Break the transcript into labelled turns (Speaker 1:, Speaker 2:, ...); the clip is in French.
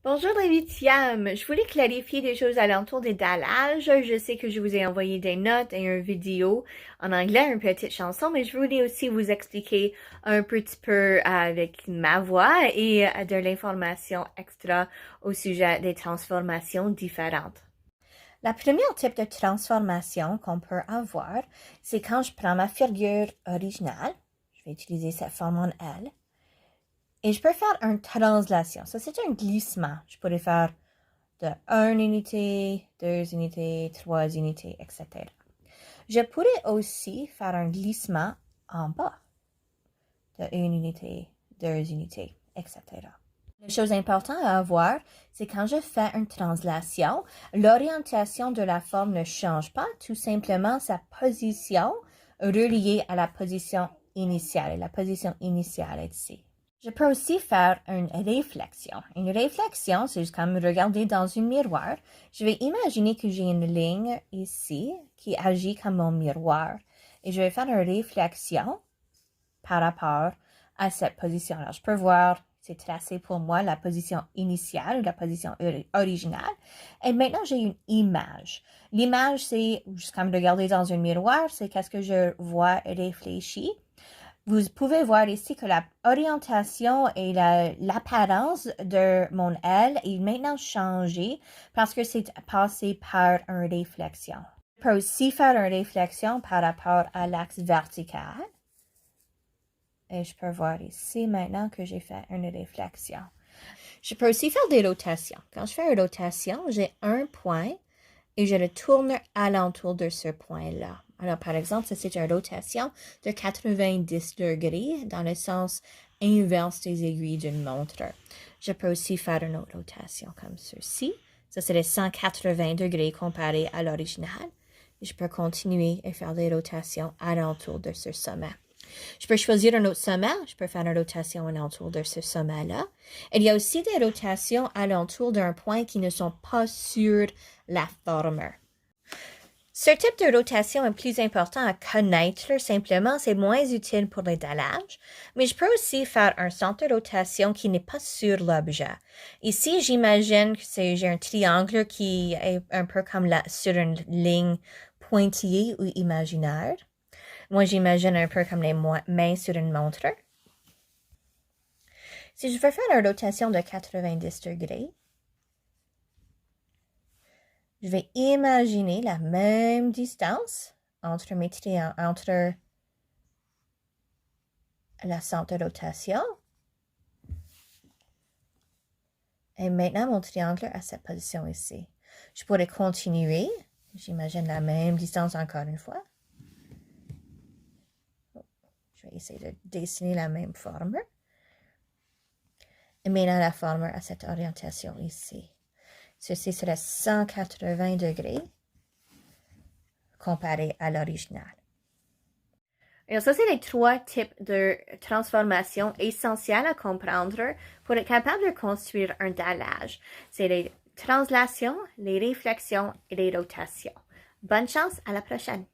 Speaker 1: Bonjour les huitièmes, je voulais clarifier des choses alentour des dallages. Je sais que je vous ai envoyé des notes et une vidéo en anglais, une petite chanson, mais je voulais aussi vous expliquer un petit peu avec ma voix et de l'information extra au sujet des transformations différentes. La première type de transformation qu'on peut avoir, c'est quand je prends ma figure originale, je vais utiliser cette forme en L, et je peux faire une translation. Ça, c'est un glissement. Je pourrais faire de 1 unité, 2 unités, 3 unités, etc. Je pourrais aussi faire un glissement en bas de 1 unité, 2 unités, etc. La chose importante à avoir, c'est quand je fais une translation, l'orientation de la forme ne change pas, tout simplement sa position reliée à la position initiale. Et la position initiale est ici. Je peux aussi faire une réflexion. Une réflexion, c'est juste comme regarder dans un miroir. Je vais imaginer que j'ai une ligne ici qui agit comme mon miroir. Et je vais faire une réflexion par rapport à cette position-là. Je peux voir, c'est tracé pour moi la position initiale, la position originale. Et maintenant, j'ai une image. L'image, c'est juste comme regarder dans un miroir, c'est qu'est-ce que je vois réfléchi. Vous pouvez voir ici que l'orientation et l'apparence de mon L est maintenant changée parce que c'est passé par une réflexion. Je peux aussi faire une réflexion par rapport à l'axe vertical. Et je peux voir ici maintenant que j'ai fait une réflexion. Je peux aussi faire des rotations. Quand je fais une rotation, j'ai un point et je le tourne alentour de ce point-là. Alors, par exemple, ça, c'est une rotation de 90 degrés dans le sens inverse des aiguilles d'une montre. Je peux aussi faire une autre rotation comme ceci. Ça, c'est les 180 degrés comparé à l'original. Je peux continuer et faire des rotations alentour de ce sommet. Je peux choisir un autre sommet. Je peux faire une rotation alentour de ce sommet-là. Il y a aussi des rotations alentour d'un point qui ne sont pas sur la forme. Ce type de rotation est plus important à connaître, simplement, c'est moins utile pour les dallages, mais je peux aussi faire un centre de rotation qui n'est pas sur l'objet. Ici, j'imagine que j'ai un triangle qui est un peu comme sur une ligne pointillée ou imaginaire. Moi, j'imagine un peu comme les mains sur une montre. Si je veux faire une rotation de 90 degrés, je vais imaginer la même distance entre mes triangles, entre la centre de rotation. Et maintenant, mon triangle a cette position ici. Je pourrais continuer. J'imagine la même distance encore une fois. Je vais essayer de dessiner la même forme. Et maintenant, la forme a cette orientation ici. Ceci serait 180 degrés comparé à l'original. Alors ça, c'est les trois types de transformations essentielles à comprendre pour être capable de construire un dallage. C'est les translations, les réflexions et les rotations. Bonne chance, à la prochaine!